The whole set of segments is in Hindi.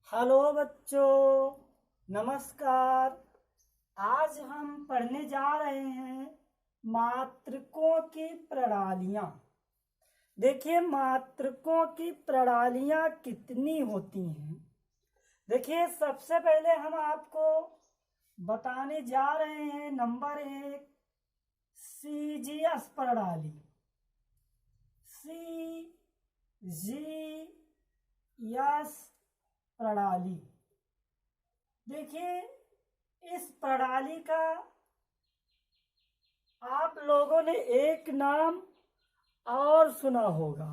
हेलो बच्चों, नमस्कार। आज हम पढ़ने जा रहे हैं मात्रकों की प्रणालियाँ। देखिए मात्रकों की प्रणालियाँ कितनी होती हैं। देखिए सबसे पहले हम आपको बताने जा रहे हैं नंबर 1 सीजीएस प्रणाली। सीजीएस प्रणाली। देखिए इस प्रणाली का आप लोगों ने एक नाम और सुना होगा।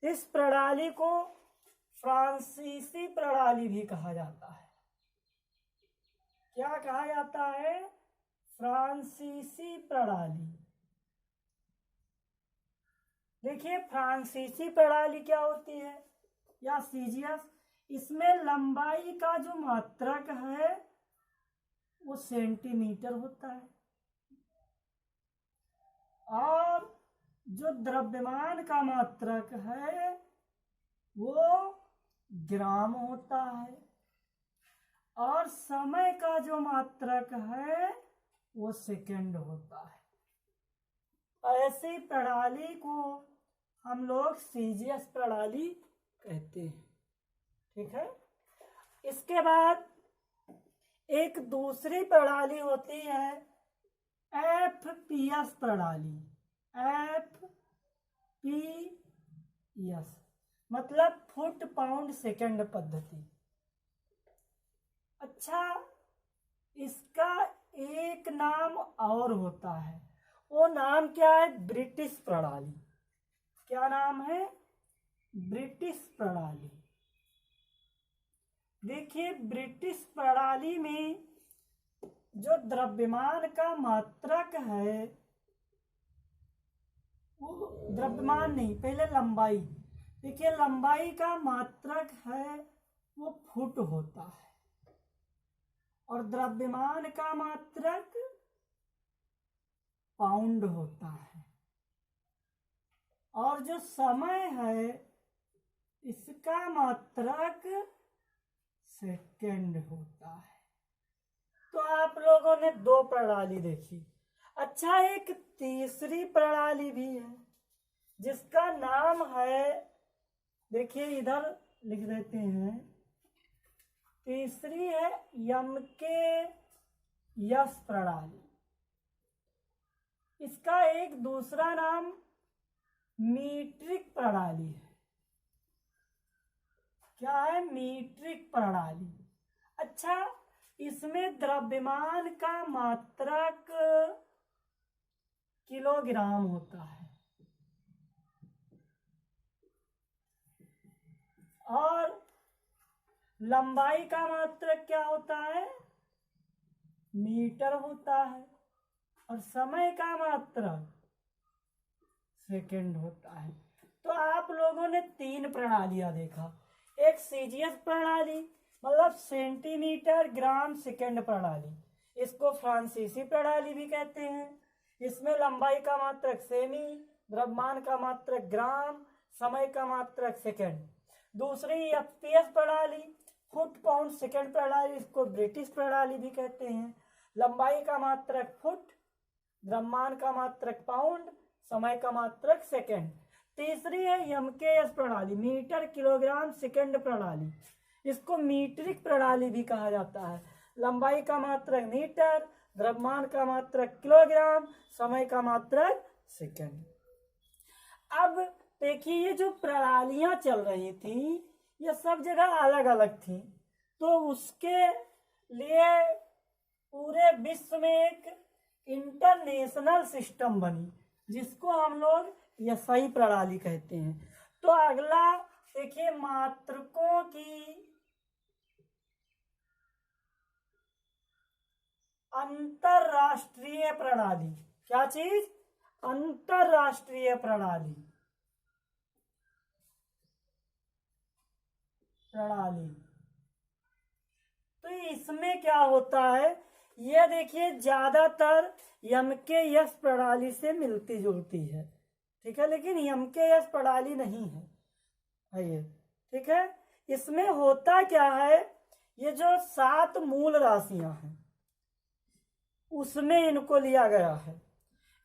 इस प्रणाली को फ्रांसीसी प्रणाली भी कहा जाता है। क्या कहा जाता है? फ्रांसीसी प्रणाली। देखिए फ्रांसीसी प्रणाली क्या होती है या सीजीएस, इसमें लंबाई का जो मात्रक है वो सेंटीमीटर होता है और जो द्रव्यमान का मात्रक है वो ग्राम होता है और समय का जो मात्रक है वो सेकंड होता है। ऐसी प्रणाली को हम लोग सीजीएस प्रणाली कहते हैं। ठीक है। इसके बाद एक दूसरी प्रणाली होती है एफपीएस प्रणाली। एफपीएस मतलब फुट पाउंड सेकंड पद्धति। अच्छा, इसका एक नाम और होता है। वो नाम क्या है? ब्रिटिश प्रणाली। क्या नाम है? ब्रिटिश प्रणाली। देखिए ब्रिटिश प्रणाली में जो द्रव्यमान का मात्रक है वो द्रव्यमान नहीं, पहले लंबाई। देखिए लंबाई का मात्रक है वो फुट होता है और द्रव्यमान का मात्रक पाउंड होता है और जो समय है इसका मात्रक सेकंड होता है। तो आप लोगों ने दो प्रणाली देखी। अच्छा, एक तीसरी प्रणाली भी है जिसका नाम है, देखिए इधर लिख देते हैं, तीसरी है यमकेयस प्रणाली। इसका एक दूसरा नाम मीट्रिक प्रणाली है। क्या है? मीट्रिक प्रणाली। अच्छा, इसमें द्रव्यमान का मात्रक किलोग्राम होता है और लंबाई का मात्रक क्या होता है? मीटर होता है और समय का मात्रक सेकंड होता है। तो आप लोगों ने तीन प्रणालियां देखा। एक सीजीएस प्रणाली मतलब सेंटीमीटर ग्राम सेकंड प्रणाली, इसको फ्रांसीसी प्रणाली भी कहते हैं। इसमें लंबाई का मात्रक सेमी, द्रव्यमान का मात्रक ग्राम, समय का मात्रक सेकंड। दूसरी एफपीएस प्रणाली फुट पाउंड सेकंड प्रणाली, इसको ब्रिटिश प्रणाली भी कहते हैं। लंबाई का मात्रक फुट, द्रव्यमान का मात्रक पाउंड, समय का मात्रक सेकंड। तीसरी है यमकेएस प्रणाली, मीटर किलोग्राम सेकंड प्रणाली, इसको मीट्रिक प्रणाली भी कहा जाता है। लंबाई का मात्रक मीटर, द्रव्यमान का मात्रक किलोग्राम, समय का मात्रक सेकंड। अब देखिए ये जो प्रणालियां चल रही थी ये सब जगह अलग अलग थी, तो उसके लिए पूरे विश्व में एक इंटरनेशनल सिस्टम बनी जिसको हम लोग एसआई प्रणाली कहते हैं। तो अगला देखिए मात्रकों की अंतरराष्ट्रीय प्रणाली। क्या चीज? अंतरराष्ट्रीय प्रणाली। तो इसमें क्या होता है, ये देखिए ज्यादातर यमकेएस प्रणाली से मिलती जुलती है। ठीक है, लेकिन यमकेएस प्रणाली नहीं है ये। ठीक है, इसमें होता क्या है, ये जो 7 मूल राशियां हैं उसमें इनको लिया गया है।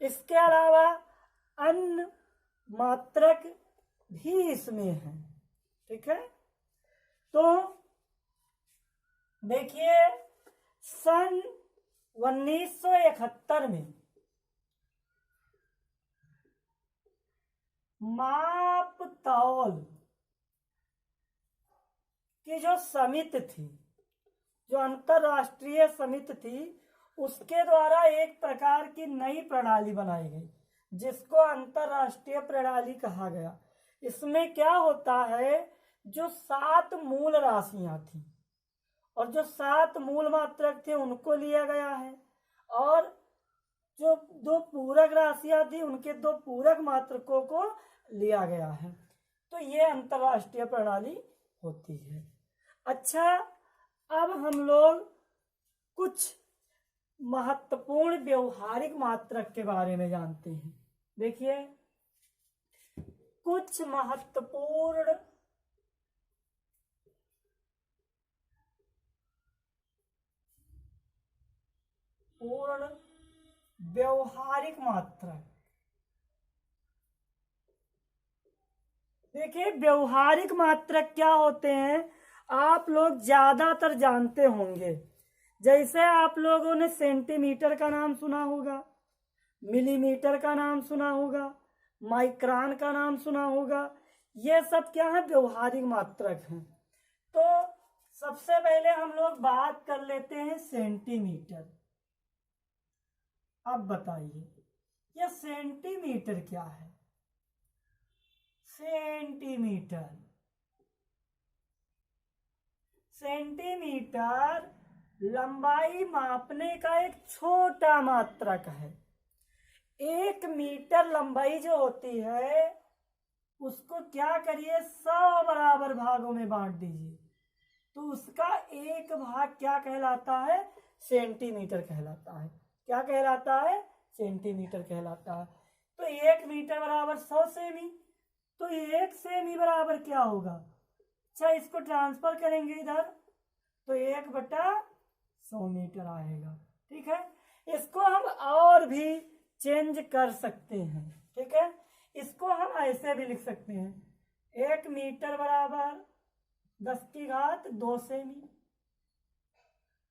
इसके अलावा अन्य मात्रक भी इसमें है। ठीक है, तो देखिए सन 1971 में माप तौल की जो समिति थी, जो अंतरराष्ट्रीय समिति थी, उसके द्वारा एक प्रकार की नई प्रणाली बनाई गई जिसको अंतरराष्ट्रीय प्रणाली कहा गया। इसमें क्या होता है, जो 7 मूल राशियां थी और जो 7 मूल मात्रक थे उनको लिया गया है, और जो 2 पूरक राशियां थी उनके 2 पूरक मात्रकों को लिया गया है। तो ये अंतरराष्ट्रीय प्रणाली होती है। अच्छा, अब हम लोग कुछ महत्वपूर्ण व्यवहारिक मात्रक के बारे में जानते हैं। देखिए, कुछ महत्वपूर्ण व्यवहारिक मात्रक। देखिए, व्यवहारिक मात्रक क्या होते हैं, आप लोग ज्यादातर जानते होंगे। जैसे आप लोगों ने सेंटीमीटर का नाम सुना होगा, मिलीमीटर का नाम सुना होगा, माइक्रोन का नाम सुना होगा। ये सब क्या है, व्यवहारिक मात्रक हैं। तो सबसे पहले हम लोग बात कर लेते हैं सेंटीमीटर। अब बताइए ये सेंटीमीटर क्या है। सेंटीमीटर लंबाई मापने का एक छोटा मात्रक है। 1 मीटर लंबाई जो होती है उसको क्या करिए, 100 बराबर भागों में बांट दीजिए, तो उसका एक भाग क्या कहलाता है, सेंटीमीटर कहलाता है। क्या कहलाता है, सेंटीमीटर कहलाता है। तो 1 मीटर बराबर 100 सेमी, तो 1 सेमी बराबर क्या होगा। अच्छा, इसको ट्रांसफर करेंगे इधर तो 1/100 मीटर आएगा। ठीक है, इसको हम और भी चेंज कर सकते हैं। ठीक है, इसको हम ऐसे भी लिख सकते हैं, 1 मीटर बराबर 10⁻² सेमी।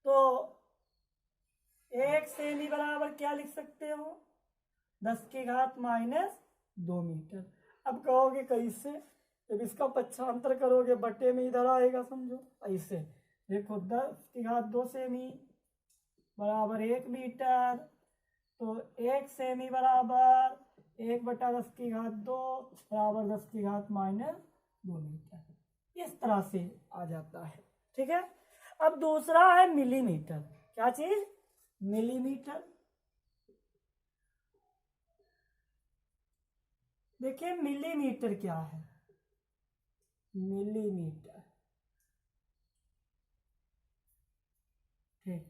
तो 1 सेमी बराबर क्या लिख सकते हो, 10⁻² मीटर। अब कहोगे कैसे, जब इसका पक्षांतर करोगे बटे में इधर आएगा, समझो ऐसे। देखो 10⁻² सेमी बराबर 1 मीटर, तो 1 सेमी बराबर 1/10⁻² बराबर 10⁻² मीटर। इस तरह से आ जाता है। ठीक है, अब दूसरा है मिलीमीटर। क्या चीज, मिलीमीटर। देखिए मिलीमीटर क्या है, मिलीमीटर। ठीक,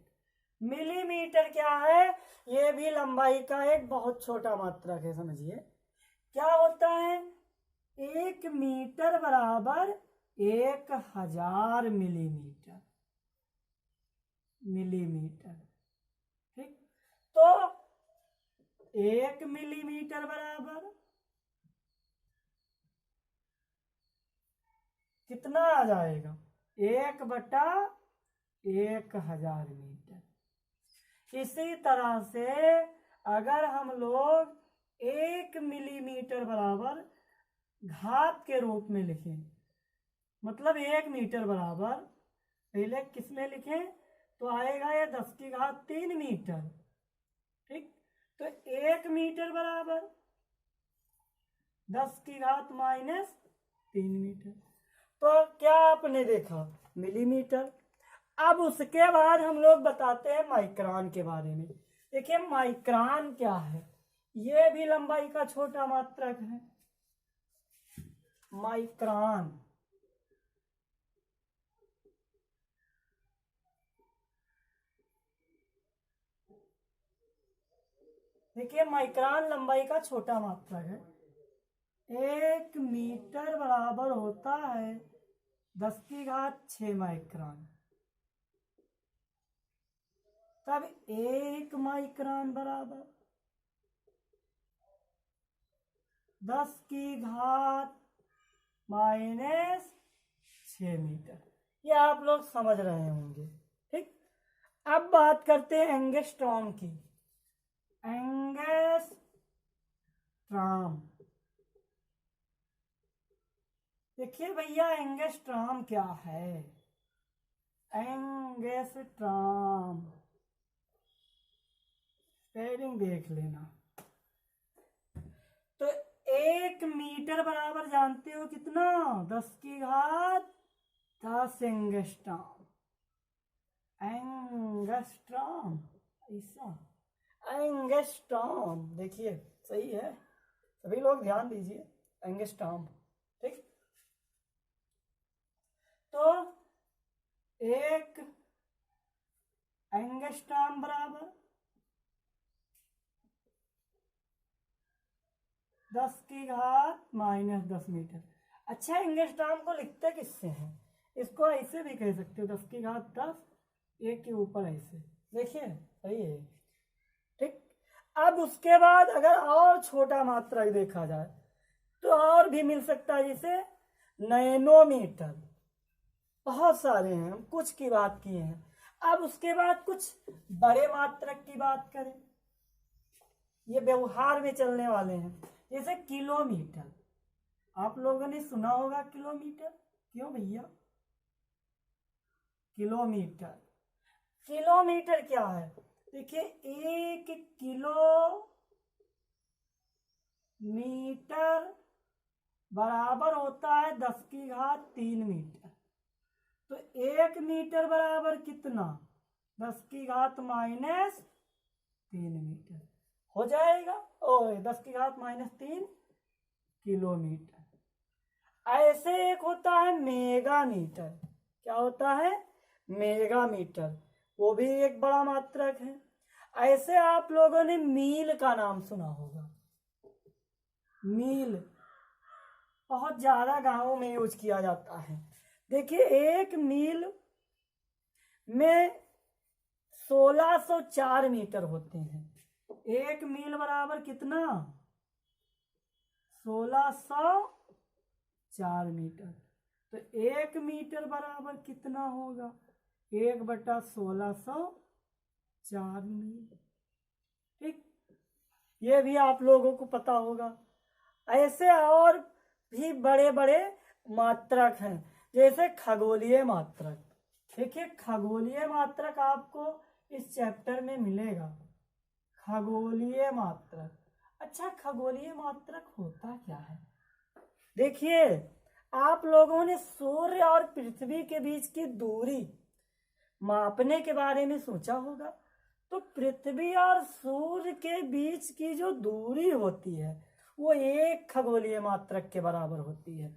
मिलीमीटर क्या है, ये भी लंबाई का एक बहुत छोटा मात्रक है। समझिए क्या होता है, 1 मीटर बराबर 1000 मिलीमीटर। मिलीमीटर, ठीक, तो 1 मिलीमीटर बराबर कितना आ जाएगा, 1/1000 मीटर। इसी तरह से अगर हम लोग 1 मिलीमीटर बराबर घात के रूप में लिखें, मतलब 1 मीटर बराबर पहले किस में लिखें, तो आएगा ये 10⁻³ मीटर। ठीक, तो 1 मीटर बराबर 10⁻³ मीटर। तो क्या आपने देखा, मिलीमीटर। अब उसके बाद हम लोग बताते हैं माइक्रोन के बारे में। देखिए माइक्रोन क्या है, ये भी लंबाई का छोटा मात्रक है। माइक्रोन, देखिए माइक्रोन लंबाई का छोटा मात्रक है। 1 मीटर बराबर होता है 10⁻6 माइक्रोन। तब 1 माइक्रोन बराबर 10⁻⁻6 मीटर। ये आप लोग समझ रहे होंगे। ठीक, अब बात करते हैं एंगस्ट्रॉम की। एंगस्ट्रॉम, देखिए भैया एंगस्ट्रॉम क्या है। एंगस्ट्रॉम स्पेलिंग देख लेना। तो 1 मीटर बराबर जानते हो कितना? 10⁻10 एंगस्ट्रॉम। एंगस्ट्रॉम, ऐसा एंगस्ट्रॉम, देखिए सही है, सभी लोग ध्यान दीजिए। एंगस्ट्रॉम, ठीक। तो 1 एंगस्ट्रॉम बराबर 10⁻⁻10 मीटर। अच्छा, एंगस्ट्रॉम को लिखते किससे हैं? इसको ऐसे भी कह सकते हो, 10⁻10, 1 के ऊपर ऐसे, देखिए सही है, ठीक। अब उसके बाद अगर और छोटा मात्रक देखा जाए तो और भी मिल सकता है, जैसे नैनोमीटर। बहुत सारे हैं, हम कुछ की बात किए हैं। अब उसके बाद कुछ बड़े मात्रक की बात करें, ये व्यवहार में चलने वाले हैं, जैसे किलोमीटर। आप लोगों ने सुना होगा किलोमीटर, क्यों भैया? किलोमीटर, किलोमीटर क्या है? देखिए 1 किलोमीटर बराबर होता है 10⁻3 मीटर। तो 1 मीटर बराबर कितना? 10⁻⁻3 मीटर हो जाएगा। ओए 10⁻⁻3 किलोमीटर। ऐसे एक होता है मेगामीटर। क्या होता है? मेगामीटर, वो भी एक बड़ा मात्रक है। ऐसे आप लोगों ने मील का नाम सुना होगा। मील बहुत ज्यादा गांवों में यूज किया जाता है। देखिए 1 मील में 1604 मीटर होते हैं। 1 मील बराबर कितना? 1604 मीटर। तो 1 मीटर बराबर कितना होगा? 1/1604 मील, ठीक। ये भी आप लोगों को पता होगा। ऐसे और भी बड़े बड़े मात्रक हैं, जैसे खगोलीय मात्रक। देखिए खगोलीय मात्रक आपको इस चैप्टर में मिलेगा, खगोलीय मात्रक। अच्छा, खगोलीय मात्रक होता क्या है? देखिए आप लोगों ने सूर्य और पृथ्वी के बीच की दूरी मापने के बारे में सोचा होगा। तो पृथ्वी और सूर्य के बीच की जो दूरी होती है वो 1 खगोलीय मात्रक के बराबर होती है।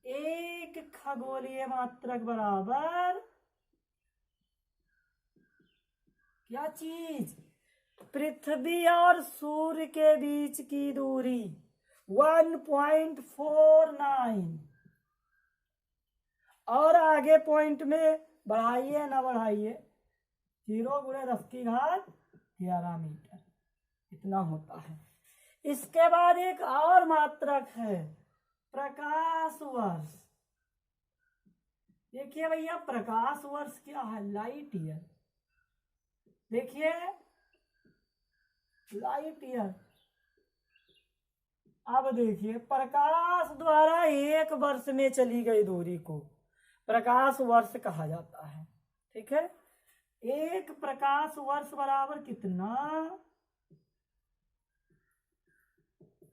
1 खगोलीय मात्रक बराबर क्या चीज? पृथ्वी और सूर्य के बीच की दूरी 1.49। और आगे पॉइंट में बढ़ाइए ना बढ़ाइए, 0×10⁻11 मीटर, इतना होता है। इसके बाद एक और मात्रक है, प्रकाश वर्ष। देखिए भैया प्रकाश वर्ष क्या है? Light year. देखिए लाइट ईयर। अब देखिए प्रकाश द्वारा 1 वर्ष में चली गई दूरी को प्रकाश वर्ष कहा जाता है, ठीक है। 1 प्रकाश वर्ष बराबर कितना?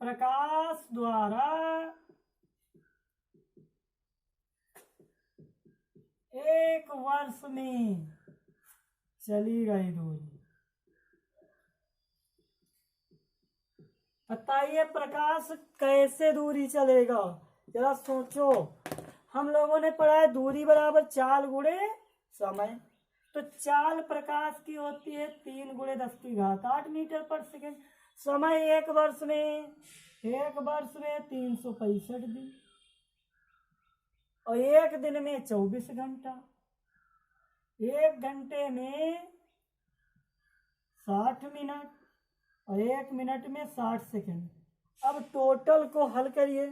प्रकाश द्वारा 1 वर्ष में चली गई दूरी। बताइए प्रकाश कैसे दूरी चलेगा? जरा सोचो। हम लोगों ने पढ़ा है दूरी बराबर चाल गुणे समय। तो चाल प्रकाश की होती है 3×10⁸ मीटर पर सेकेंड। समय 1 वर्ष में 365 दिन। और एक दिन में 24 घंटा, एक घंटे में 60 मिनट और एक मिनट में 60 सेकंड। अब टोटल को हल करिए,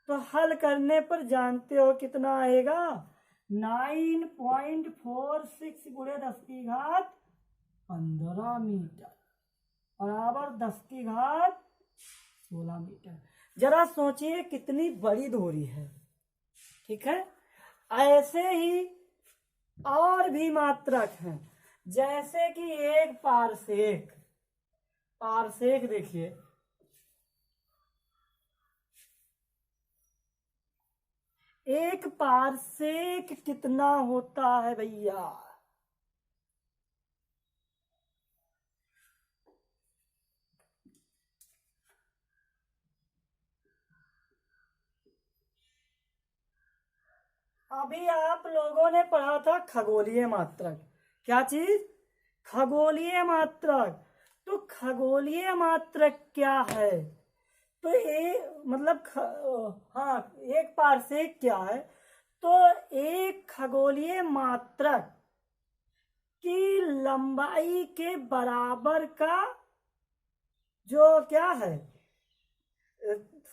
तो हल करने पर जानते हो कितना आएगा, 9.46 गुणे 10⁻15 मीटर बराबर 10⁻16 मीटर। जरा सोचिए कितनी बड़ी दूरी है। ठीक है, ऐसे ही और भी मात्रक हैं, जैसे कि एक पारसेक। पारसेक देखिए, एक पारसेक कितना होता है भैया, अभी आप लोगों ने पढ़ा था खगोलीय मात्रक। क्या चीज, खगोलीय मात्रक। तो खगोलीय मात्रक क्या है, तो मतलब हाँ, एक पारसेक क्या है, तो एक खगोलीय मात्रक की लंबाई के बराबर का जो क्या है,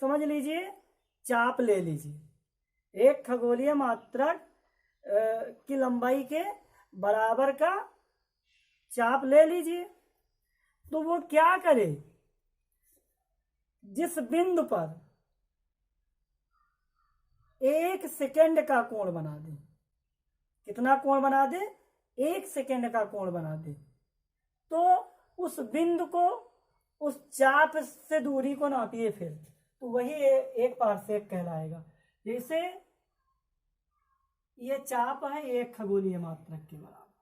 समझ लीजिए, चाप ले लीजिए। एक खगोलीय मात्रक की लंबाई के बराबर का चाप ले लीजिए। तो वो क्या करे, जिस बिंदु पर 1 सेकंड का कोण बना दे, कितना कोण बना दे, 1 सेकंड का कोण बना दे, तो उस बिंदु को, उस चाप से दूरी को नापिए फिर, तो वही एक पारसेक कहलाएगा। जैसे ये चाप है एक खगोलीय मात्रक के बराबर,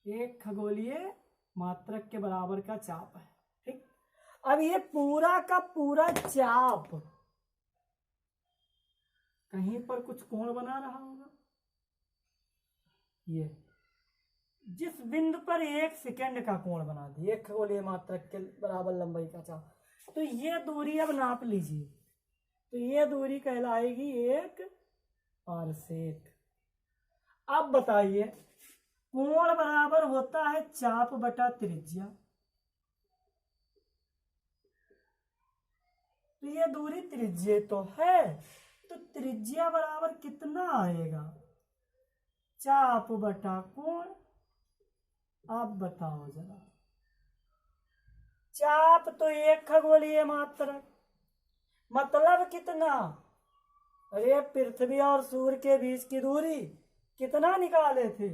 एक खगोलीय मात्रक के बराबर का चाप है। ठीक, अब ये पूरा का पूरा चाप कहीं पर कुछ कोण बना रहा होगा, ये जिस बिंदु पर 1 सेकंड का कोण बना दे, एक खगोलीय मात्रक के बराबर लंबाई का चाप, तो ये दूरी अब नाप लीजिए, तो ये दूरी कहलाएगी एक पारसेक। अब बताइए, कोण बराबर होता है चाप बटा त्रिज्या, तो ये दूरी त्रिज्या तो है, तो त्रिज्या बराबर कितना आएगा, चाप बटा कोण। आप बताओ जरा, चाप तो एक खगोलीय मात्रक, मतलब कितना, अरे पृथ्वी और सूर्य के बीच की दूरी कितना निकाले थे,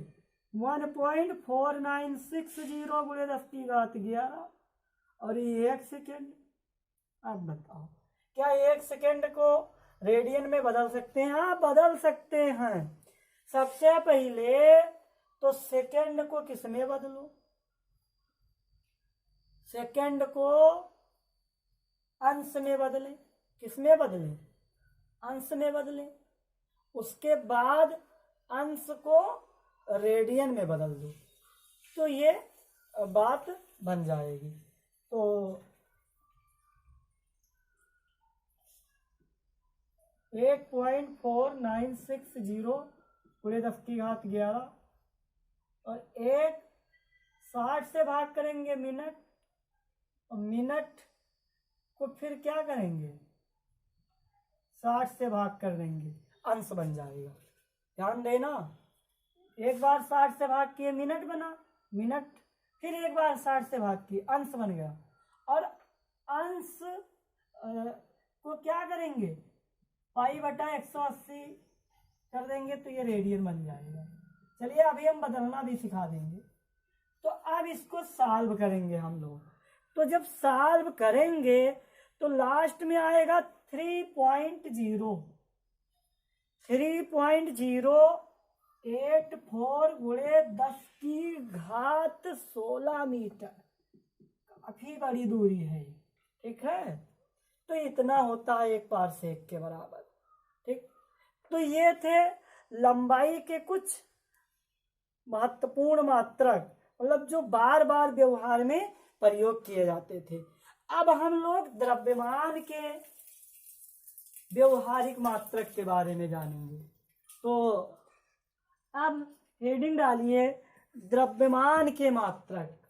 1.4960 गुणे 10⁻11 और ये 1 सेकेंड। अब बताओ, क्या 1 सेकेंड को रेडियन में बदल सकते हैं? हाँ, बदल सकते हैं। सबसे पहले तो सेकेंड को किस में बदलो, सेकेंड को अंश में बदले, किस में बदले, अंश में बदले। उसके बाद अंश को रेडियन में बदल दो, तो ये बात बन जाएगी। तो 1.4960 गुणे 10⁻11 और 60 से भाग करेंगे मिनट, और मिनट को फिर क्या करेंगे, 60 से भाग कर देंगे, अंश बन जाएगा। ध्यान देना, एक बार 60 से भाग किए मिनट बना, मिनट, फिर एक बार 60 से भाग किए अंश बन गया, और अंश को क्या करेंगे, पाई बटा 180 कर देंगे, तो ये रेडियन बन जाएगा। चलिए अभी हम बदलना भी सिखा देंगे। तो अब इसको सॉल्व करेंगे हम लोग, तो जब सॉल्व करेंगे तो लास्ट में आएगा 3.084 गुणे 10⁻16 मीटर, काफी बड़ी दूरी है। ठीक है, तो इतना होता है एक पारसेक के बराबर। ठीक, तो ये थे लंबाई के कुछ महत्वपूर्ण मात्रक, मतलब जो बार बार व्यवहार में प्रयोग किए जाते थे। अब हम लोग द्रव्यमान के व्यवहारिक मात्रक के बारे में जानेंगे। तो अब हेडिंग डालिए द्रव्यमान के मात्रक,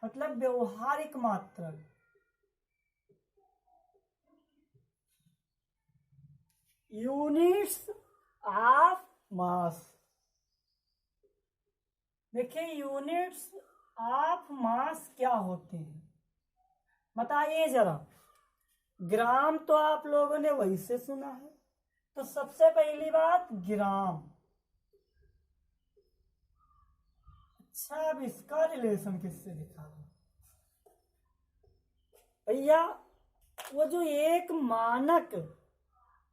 मतलब व्यवहारिक मात्रक। Units of mass. देखिए यूनिट्स ऑफ मास क्या होते हैं बताइए जरा। ग्राम तो आप लोगों ने वही से सुना है, तो सबसे पहली बात ग्राम। अच्छा अब इसका रिलेशन किससे दिखा भैया, वो जो एक मानक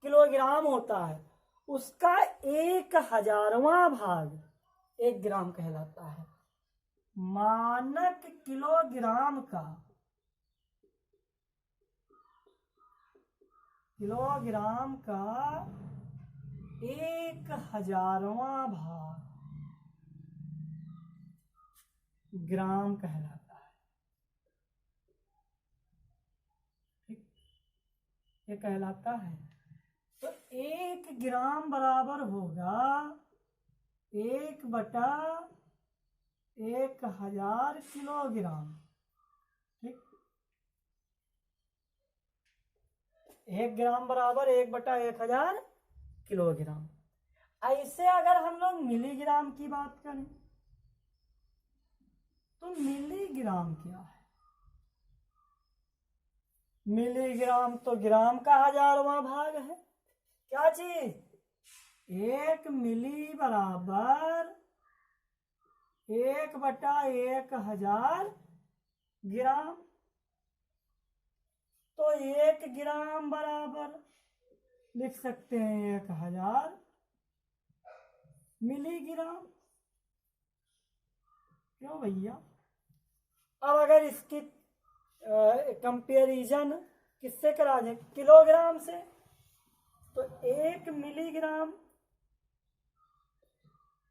किलोग्राम होता है उसका 1,000वां भाग 1 ग्राम कहलाता है। मानक किलोग्राम का 1,000वां भाग ग्राम कहलाता है। ठीक, ये कहलाता है। तो 1 ग्राम बराबर होगा 1/1000 किलोग्राम। ठीक, 1 ग्राम बराबर 1/1000 किलोग्राम। ऐसे अगर हम लोग मिलीग्राम की बात करें तो मिलीग्राम क्या है? मिलीग्राम तो ग्राम का 1000वां भाग है। क्या चीज? 1 मिली बराबर 1/1000 ग्राम। तो 1 ग्राम बराबर लिख सकते हैं 1000 मिलीग्राम। क्यों भैया? अब अगर इसकी कंपेरिजन किससे करा दें? किलोग्राम से। तो 1 मिलीग्राम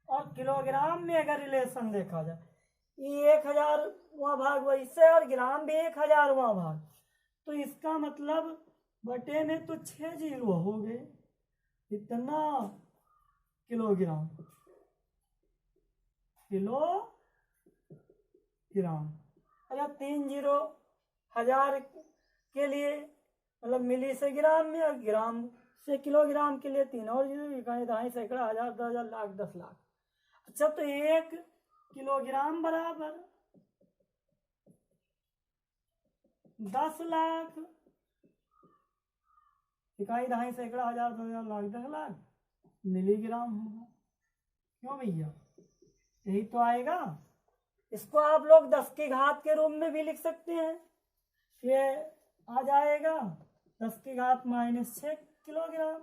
और किलोग्राम में अगर रिलेशन देखा जाए, ये 1000वां भाग वैसे और ग्राम भी 1000वां भाग, तो इसका मतलब बटे में तो 6 जीरो हो गए। इतना किलोग्राम, किलोग्राम। अच्छा 3 जीरो 1000 के लिए, मतलब मिली से ग्राम में और ग्राम से किलोग्राम के लिए 3 और जीरो, इकाई दहाई सैकड़ा 1000 10,000 लाख 10 लाख। अच्छा तो 1 किलोग्राम बराबर 10 लाख, इकाई दहाई सैकड़ा 1000 10,000 लाख 10 लाख मिलीग्राम होगा। क्यों भैया? यही तो आएगा। इसको आप लोग 10 की घात के रूप में भी लिख सकते हैं। ये आ जाएगा 10 की घात -6 किलोग्राम,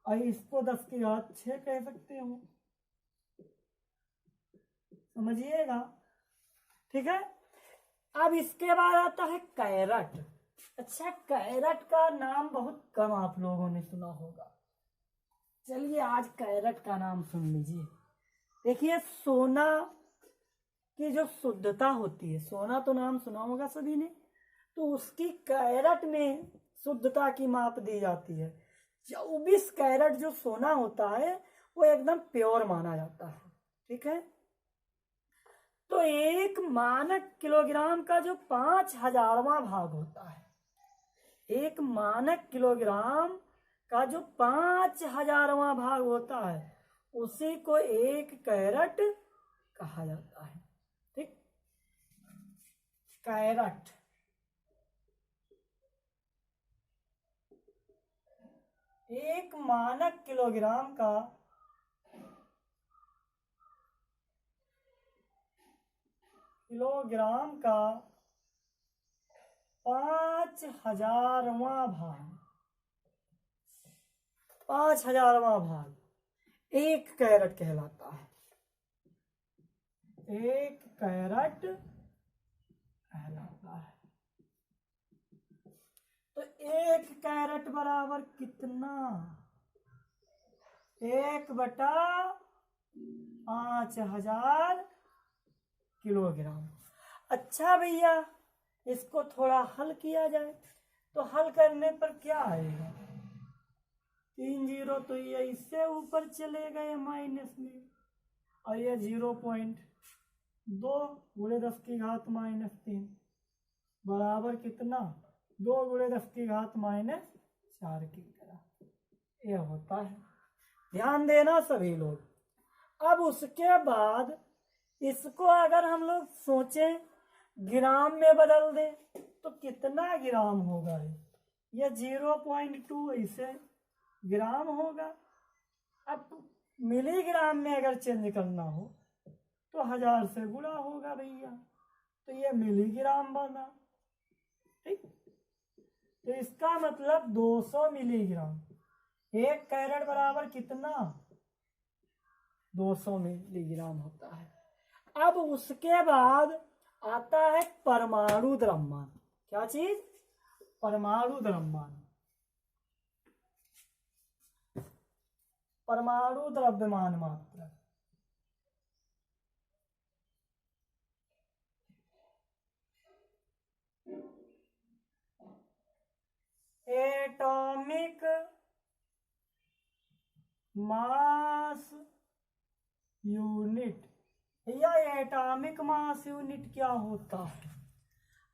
और इसको 10 की घात 6 कह सकते हो। समझिएगा, ठीक है। अब इसके बाद आता है कैरेट। अच्छा कैरेट का नाम बहुत कम आप लोगों ने सुना होगा। चलिए आज कैरेट का नाम सुन लीजिए। देखिए सोना की जो शुद्धता होती है, सोना तो नाम सुना होगा सभी ने, तो उसकी कैरेट में शुद्धता की माप दी जाती है। 24 कैरेट जो सोना होता है वो एकदम प्योर माना जाता है। ठीक है, तो 1 मानक किलोग्राम का जो 5000वां भाग होता है, 1 मानक किलोग्राम का जो 5000वां भाग होता है उसी को 1 कैरेट कहा जाता है। ठीक, कैरेट। एक मानक किलोग्राम का 5000वां भाग, 5000वां भाग 1 कैरेट कहलाता है। 1 कैरेट कहलाता है। तो 1 कैरेट बराबर कितना? 1/5000 किलोग्राम। अच्छा भैया इसको थोड़ा हल किया जाए तो हल करने पर क्या आएगा, 3 जीरो, तो ये इससे ऊपर चले गए माइनस में, और ये 0.2 गुणे 10 की घात -3 बराबर कितना, 2 गुणे 10 की घात -4 की तरह ये होता है। ध्यान देना सभी लोग। अब उसके बाद इसको अगर हम लोग सोचें ग्राम में बदल दें तो कितना ग्राम होगा, ये 0.2 ऐसे ग्राम होगा। अब मिलीग्राम में अगर चेंज करना हो तो 1000 से गुणा होगा भैया, तो ये मिलीग्राम बना। ठीक, तो इसका मतलब 200 मिलीग्राम, 1 कैरेट बराबर कितना, 200 मिलीग्राम होता है। अब उसके बाद आता है परमाणु द्रव्यमान। क्या चीज, परमाणु द्रव्यमान, परमाणु द्रव्यमान मात्रा। एटॉमिक मास यूनिट, भैया एटॉमिक मास यूनिट क्या होता है,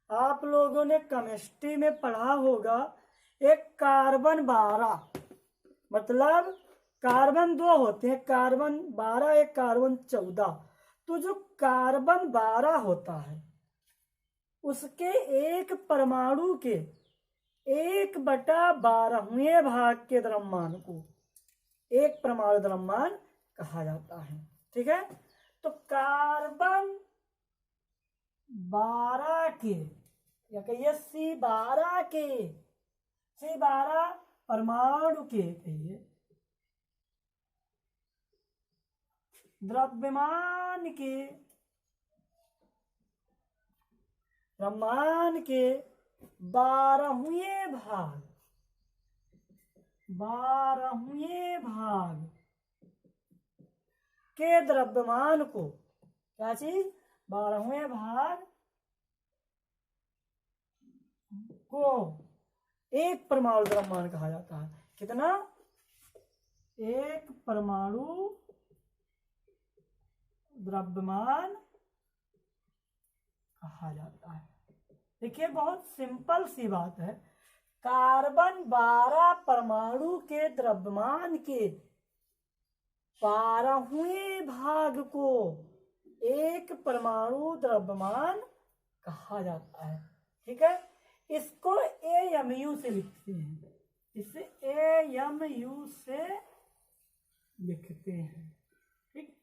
आप लोगों ने केमिस्ट्री में पढ़ा होगा। एक कार्बन 12, मतलब कार्बन 2 होते हैं, कार्बन 12 एक कार्बन 14, तो जो कार्बन 12 होता है उसके एक परमाणु के 1/12वें भाग के द्रव्यमान को एक परमाणु द्रव्यमान कहा जाता है। ठीक है, तो कार्बन 12 के, या कहिए C12 परमाणु के कहिए द्रव्यमान के 12वें भाग के द्रव्यमान को, क्या चीज, 12वें भाग को एक परमाणु द्रव्यमान कहा जाता है। कितना, एक परमाणु द्रव्यमान कहा जाता है। देखिए बहुत सिंपल सी बात है, कार्बन 12 परमाणु के द्रव्यमान के 12वें भाग को एक परमाणु द्रव्यमान कहा जाता है। ठीक है, इसको AMU से लिखते हैं, इसे AMU से लिखते हैं। ठीक,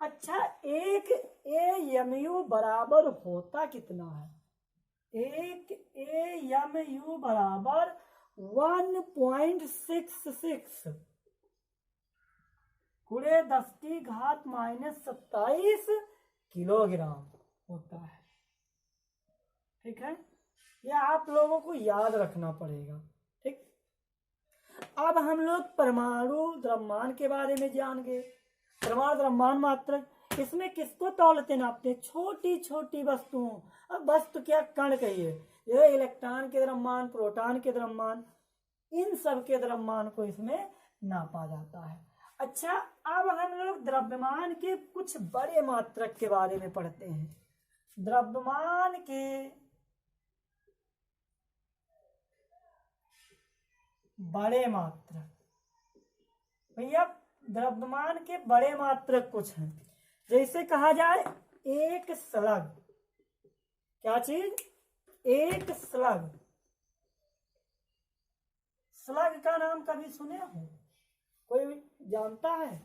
अच्छा एक AMU बराबर होता कितना है, एक AMU बराबर 1.66 गुणे 10 की घात -27 किलोग्राम होता है। ठीक है, ये आप लोगों को याद रखना पड़ेगा। ठीक, अब हम लोग परमाणु द्रव्यमान के बारे में जान गए। परमाणु द्रव्यमान मात्रक, इसमें किसको तौलते नापते हैं, छोटी छोटी वस्तुओं। अब वस्तु क्या, कण कहिए, ये इलेक्ट्रॉन के द्रव्यमान, प्रोटॉन के द्रव्यमान, इन सब के द्रव्यमान को इसमें नापा जाता है। अच्छा, अब हम लोग द्रव्यमान के कुछ बड़े मात्रक के बारे में पढ़ते हैं। द्रव्यमान के बड़े मात्रक, भैया द्रव्यमान के बड़े मात्रक कुछ हैं, जैसे कहा जाए एक स्लग, क्या चीज, एक स्लग। स्लग का नाम कभी सुने हो, कोई जानता है?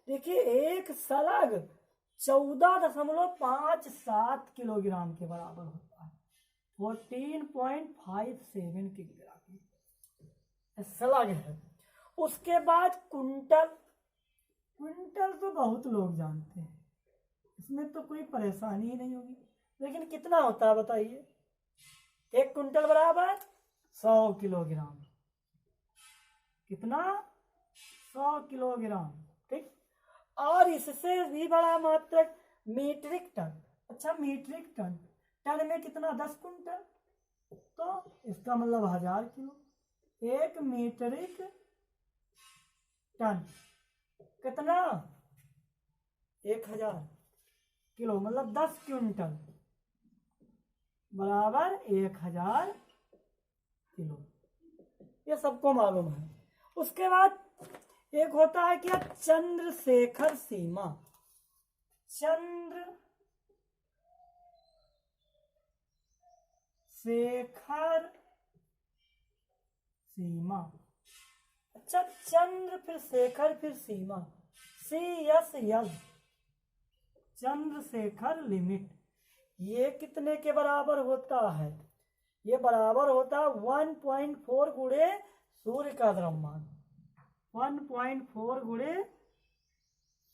देखिए एक स्लग 14.57 किलोग्राम के बराबर होता है, 14.57 किलोग्राम स्लग है। उसके बाद कुंटल, कुंटल तो बहुत लोग जानते हैं, इसमें तो कोई परेशानी ही नहीं होगी, लेकिन कितना होता है बताइए, एक कुंटल बराबर 100 किलोग्राम, कितना, 100 किलोग्राम। ठीक, और इससे भी बड़ा मात्रक मीट्रिक टन। अच्छा मीट्रिक टन, टन में कितना, 10 कुंटल, तो इसका मतलब 1000 किलो। 1 मीट्रिक टन कितना? 1000 किलो, मतलब 10 क्विंटल बराबर 1000 किलो। ये सबको मालूम है। उसके बाद एक होता है क्या, चंद्रशेखर सीमा। चंद्रशेखर सीमा। अच्छा, चंद्र फिर शेखर फिर सीमा, CSL, चंद्रशेखर लिमिट। ये कितने के बराबर होता है? ये बराबर होता है 1.4 गुणे सूर्य का द्रव्यमान। 1.4 गुणे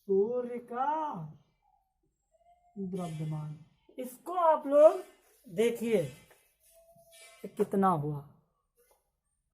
सूर्य का द्रव्यमान। इसको आप लोग देखिए कितना हुआ।